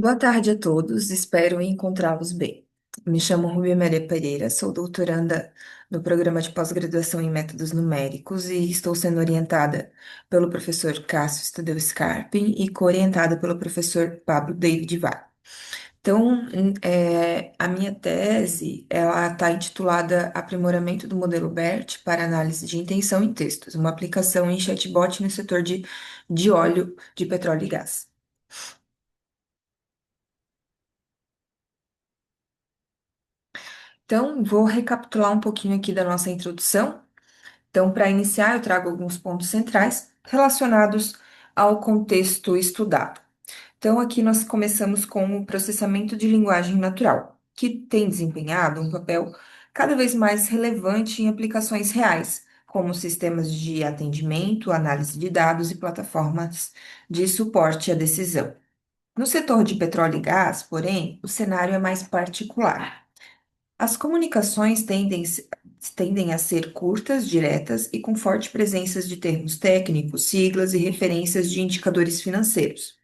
Boa tarde a todos, espero encontrá-los bem. Me chamo Rubia Maria Pereira, sou doutoranda no programa de pós-graduação em métodos numéricos e estou sendo orientada pelo professor Cássio Stadeu Scarpin e co-orientada pelo professor Pablo David Vale. Então, a minha tese, ela está intitulada Aprimoramento do modelo BERT para análise de intenção em textos, uma aplicação em chatbot no setor de óleo de petróleo e gás. Então, vou recapitular um pouquinho aqui da nossa introdução. Então, para iniciar, eu trago alguns pontos centrais relacionados ao contexto estudado. Então, aqui nós começamos com o processamento de linguagem natural, que tem desempenhado um papel cada vez mais relevante em aplicações reais, como sistemas de atendimento, análise de dados e plataformas de suporte à decisão. No setor de petróleo e gás, porém, o cenário é mais particular. As comunicações tendem a ser curtas, diretas e com forte presença de termos técnicos, siglas e referências de indicadores financeiros.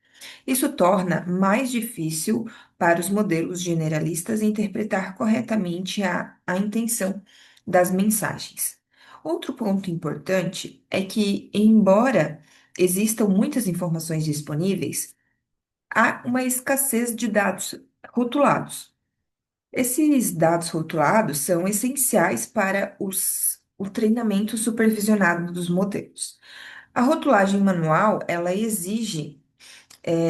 Isso torna mais difícil para os modelos generalistas interpretar corretamente a intenção das mensagens. Outro ponto importante é que, embora existam muitas informações disponíveis, há uma escassez de dados rotulados. Esses dados rotulados são essenciais para o treinamento supervisionado dos modelos. A rotulagem manual, ela exige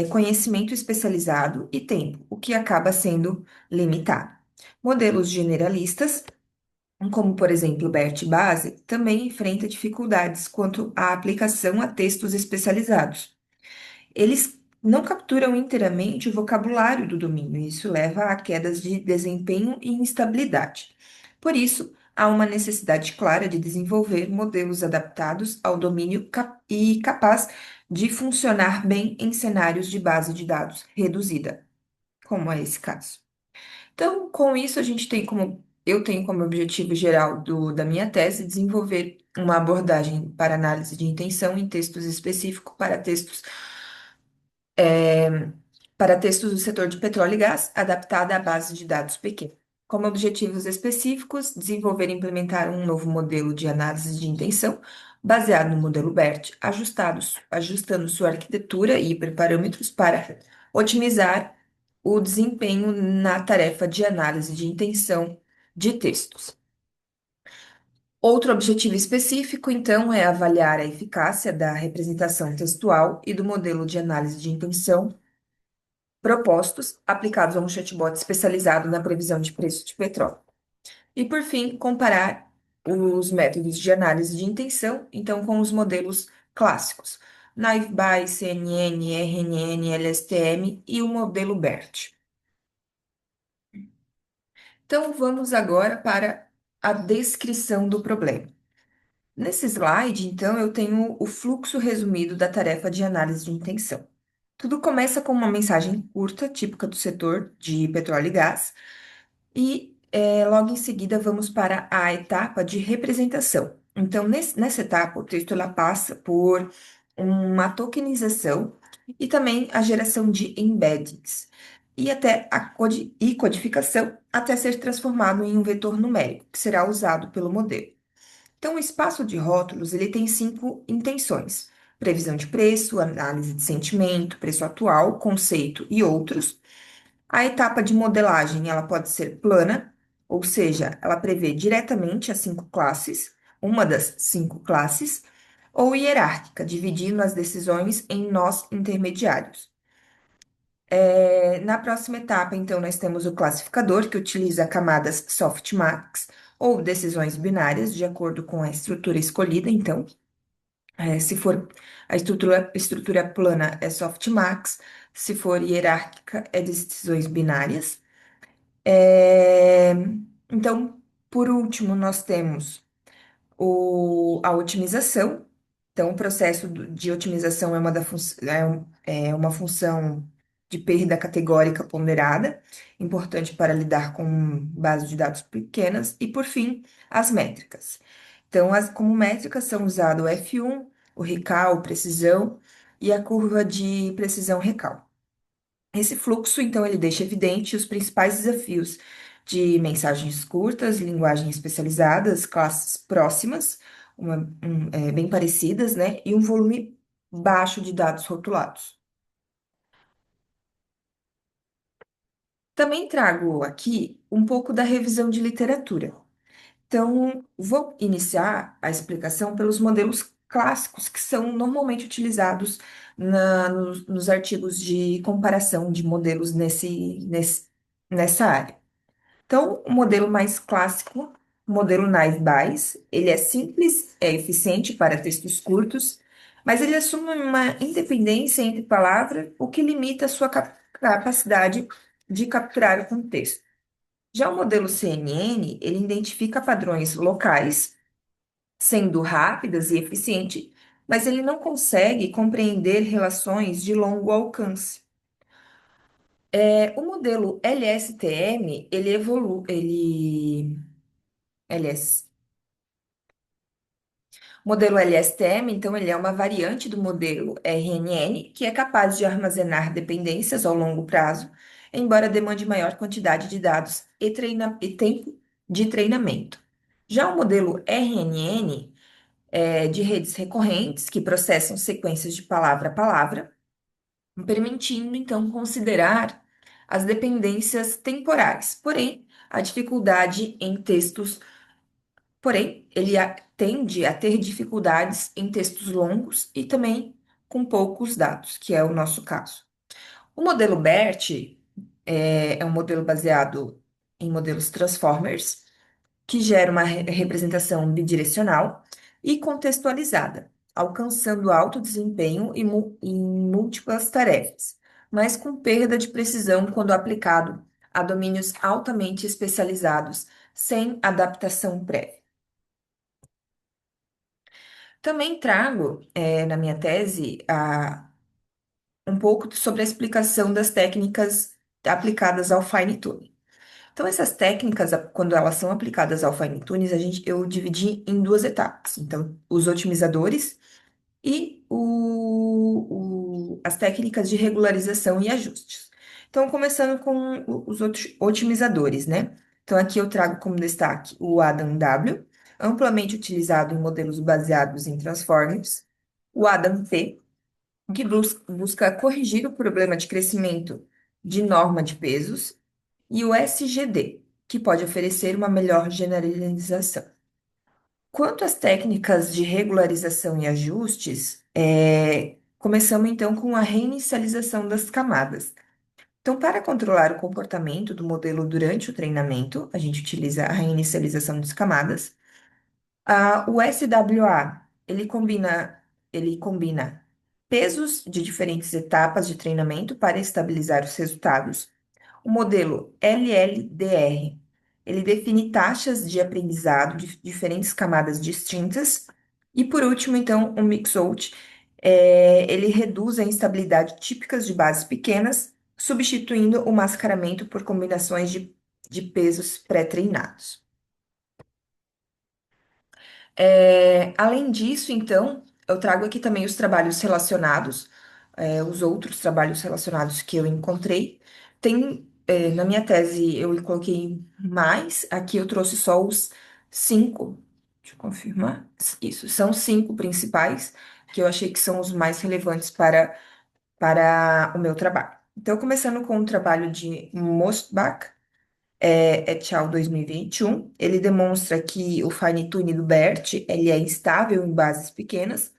conhecimento especializado e tempo, o que acaba sendo limitado. Modelos generalistas, como por exemplo o BERT Base, também enfrenta dificuldades quanto à aplicação a textos especializados. Eles não capturam inteiramente o vocabulário do domínio, e isso leva a quedas de desempenho e instabilidade. Por isso, há uma necessidade clara de desenvolver modelos adaptados ao domínio e capaz de funcionar bem em cenários de base de dados reduzida, como é esse caso. Então, com isso, eu tenho como objetivo geral da minha tese desenvolver uma abordagem para análise de intenção em textos específicos para textos do setor de petróleo e gás, adaptada à base de dados pequena. Como objetivos específicos, desenvolver e implementar um novo modelo de análise de intenção, baseado no modelo BERT, ajustando sua arquitetura e hiperparâmetros para otimizar o desempenho na tarefa de análise de intenção de textos. Outro objetivo específico, então, é avaliar a eficácia da representação textual e do modelo de análise de intenção propostos aplicados a um chatbot especializado na previsão de preço de petróleo. E, por fim, comparar os métodos de análise de intenção, então, com os modelos clássicos, Naive-Bayes, CNN, RNN, LSTM e o modelo BERT. Então, vamos agora para a descrição do problema. Nesse slide, então, eu tenho o fluxo resumido da tarefa de análise de intenção. Tudo começa com uma mensagem curta, típica do setor de petróleo e gás, e logo em seguida vamos para a etapa de representação. Então, nessa etapa, o texto ela passa por uma tokenização e também a geração de embeddings, e até e codificação até ser transformado em um vetor numérico, que será usado pelo modelo. Então, o espaço de rótulos ele tem cinco intenções: previsão de preço, análise de sentimento, preço atual, conceito e outros. A etapa de modelagem, ela pode ser plana, ou seja, ela prevê diretamente as cinco classes, uma das cinco classes, ou hierárquica, dividindo as decisões em nós intermediários. Na próxima etapa, então, nós temos o classificador, que utiliza camadas softmax, ou decisões binárias, de acordo com a estrutura escolhida. Então, se for a estrutura plana, é softmax, se for hierárquica, é decisões binárias. É, Então, por último, nós temos a otimização. Então, o processo de otimização é uma função de perda categórica ponderada, importante para lidar com bases de dados pequenas. E, por fim, as métricas. Então, como métricas são usados o F1, o recal, precisão, e a curva de precisão recal. Esse fluxo, então, ele deixa evidente os principais desafios de mensagens curtas, linguagem especializadas, classes próximas, bem parecidas, né? E um volume baixo de dados rotulados. Também trago aqui um pouco da revisão de literatura. Então, vou iniciar a explicação pelos modelos clássicos que são normalmente utilizados nos artigos de comparação de modelos nessa área. Então, o modelo mais clássico, o modelo Naive Bayes, ele é simples, é eficiente para textos curtos, mas ele assume uma independência entre palavras, o que limita a sua capacidade de capturar o contexto. Já o modelo CNN, ele identifica padrões locais, sendo rápidas e eficiente, mas ele não consegue compreender relações de longo alcance. O modelo LSTM, ele evolui, LS, o modelo LSTM, então, ele é uma variante do modelo RNN, que é capaz de armazenar dependências ao longo prazo, embora demande maior quantidade de dados e tempo de treinamento. Já o modelo RNN é de redes recorrentes, que processam sequências de palavra a palavra, permitindo, então, considerar as dependências temporais. A dificuldade em textos Porém, tende a ter dificuldades em textos longos e também com poucos dados, que é o nosso caso. O modelo BERT é um modelo baseado em modelos Transformers, que gera uma representação bidirecional e contextualizada, alcançando alto desempenho em múltiplas tarefas, mas com perda de precisão quando aplicado a domínios altamente especializados, sem adaptação prévia. Também trago, na minha tese, um pouco sobre a explicação das técnicas aplicadas ao fine tuning. Então, essas técnicas, quando elas são aplicadas ao fine tuning, eu dividi em duas etapas. Então, os otimizadores e as técnicas de regularização e ajustes. Então, começando com os otimizadores, né? Então, aqui eu trago como destaque o Adam W, amplamente utilizado em modelos baseados em transformers, o Adam P, que busca corrigir o problema de crescimento de norma de pesos, e o SGD, que pode oferecer uma melhor generalização. Quanto às técnicas de regularização e ajustes, começamos então com a reinicialização das camadas. Então, para controlar o comportamento do modelo durante o treinamento, a gente utiliza a reinicialização das camadas. O SWA, ele combina pesos de diferentes etapas de treinamento para estabilizar os resultados. O modelo LLDR, ele define taxas de aprendizado de diferentes camadas distintas. E por último, então, o Mixout, ele reduz a instabilidade típicas de bases pequenas, substituindo o mascaramento por combinações de pesos pré-treinados. Além disso, então, eu trago aqui também os trabalhos relacionados, os outros trabalhos relacionados que eu encontrei. Na minha tese, eu coloquei mais, aqui eu trouxe só os cinco, deixa eu confirmar, isso, são cinco principais, que eu achei que são os mais relevantes para o meu trabalho. Então, começando com o trabalho de Mostbach, et al. 2021, ele demonstra que o fine-tune do BERT ele é instável em bases pequenas,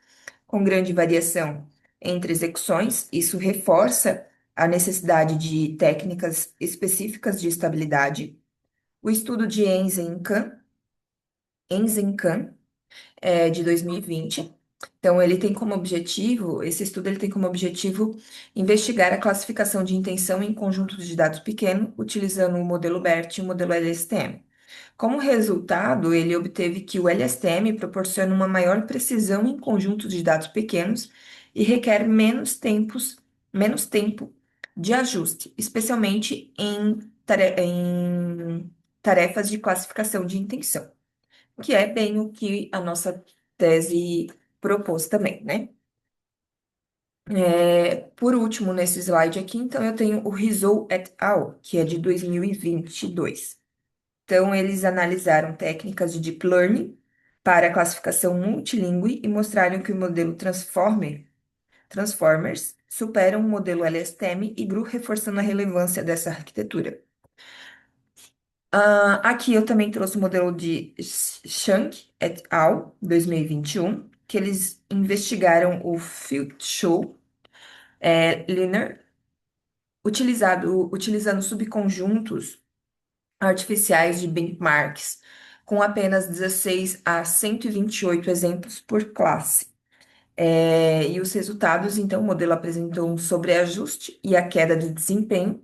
com grande variação entre execuções. Isso reforça a necessidade de técnicas específicas de estabilidade. O estudo de Enzenkan, de 2020. Então, esse estudo ele tem como objetivo investigar a classificação de intenção em conjuntos de dados pequenos, utilizando o modelo BERT e o modelo LSTM. Como resultado, ele obteve que o LSTM proporciona uma maior precisão em conjuntos de dados pequenos e requer menos tempo de ajuste, especialmente em tarefas de classificação de intenção, que é bem o que a nossa tese propôs também, né? Por último, nesse slide aqui, então, eu tenho o Rizou et al., que é de 2022. Então, eles analisaram técnicas de Deep Learning para a classificação multilingüe e mostraram que o modelo Transformers supera o modelo LSTM e GRU, reforçando a relevância dessa arquitetura. Aqui eu também trouxe o modelo de Shank et al., 2021, que eles investigaram o Field Show Linear, utilizando subconjuntos artificiais de benchmarks, com apenas 16 a 128 exemplos por classe. E os resultados, então, o modelo apresentou um sobreajuste e a queda de desempenho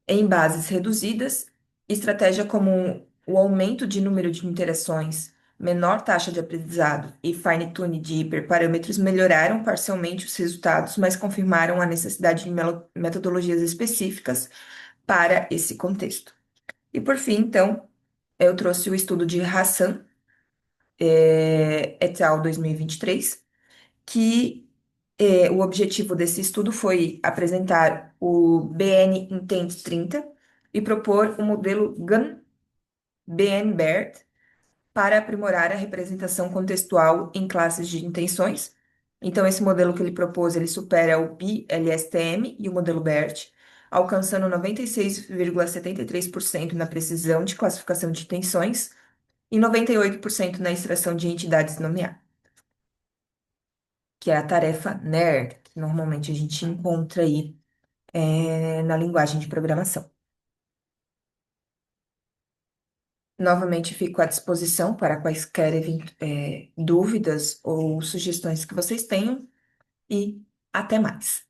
em bases reduzidas, estratégia como o aumento de número de interações, menor taxa de aprendizado e fine-tune de hiperparâmetros melhoraram parcialmente os resultados, mas confirmaram a necessidade de metodologias específicas para esse contexto. E por fim, então, eu trouxe o estudo de Hassan et al. 2023, que o objetivo desse estudo foi apresentar o BN Intent 30 e propor o modelo GAN-BN-BERT para aprimorar a representação contextual em classes de intenções. Então, esse modelo que ele propôs, ele supera o BLSTM e o modelo BERT, alcançando 96,73% na precisão de classificação de intenções e 98% na extração de entidades nomeadas, que é a tarefa NER, que normalmente a gente encontra aí na linguagem de programação. Novamente, fico à disposição para quaisquer dúvidas ou sugestões que vocês tenham e até mais.